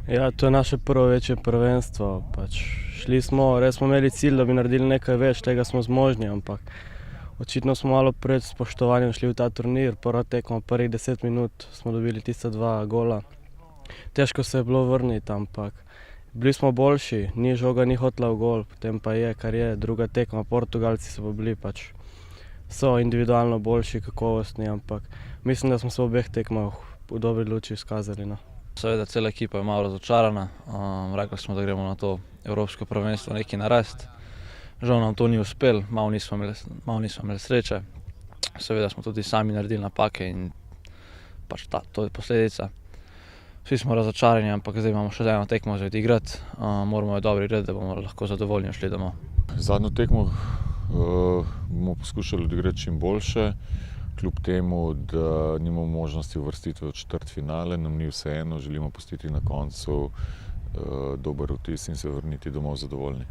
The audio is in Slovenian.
Ja, to je naše prvo večje prvenstvo. Šli smo, res smo imeli cilj, da bi naredili nekaj več, tega smo zmožni, ampak očitno smo malo pred spoštovanjem šli v ta turnir. Prva tekma, prvih 10 minut smo dobili tista 2 gola. Težko se je bilo vrniti, ampak bili smo boljši, ni žoga ni hotela v gol, potem pa je, kar je. Druga tekma, Portugalci so pa bili so individualno boljši, kakovostni, ampak mislim, da smo se v obeh tekmah v dobri luči izkazali, no. Seveda, cela ekipa je malo razočarana. Rekli smo, da gremo na to evropsko prvenstvo nekaj narediti. Žal nam to ni uspelo, malo nismo imeli sreče. Seveda smo tudi sami naredili napake in to je posledica. Vsi smo razočarani, ampak zdaj imamo še eno tekmo za odigrati. Moramo jo dobro igrati, da bomo lahko zadovoljni šli domov. Zadnjo tekmo bomo poskušali odigrati čim boljše. Kljub temu, da nimamo možnosti uvrstitve v četrtfinale, nam ni vseeno, želimo pustiti na koncu dober vtis in se vrniti domov zadovoljni.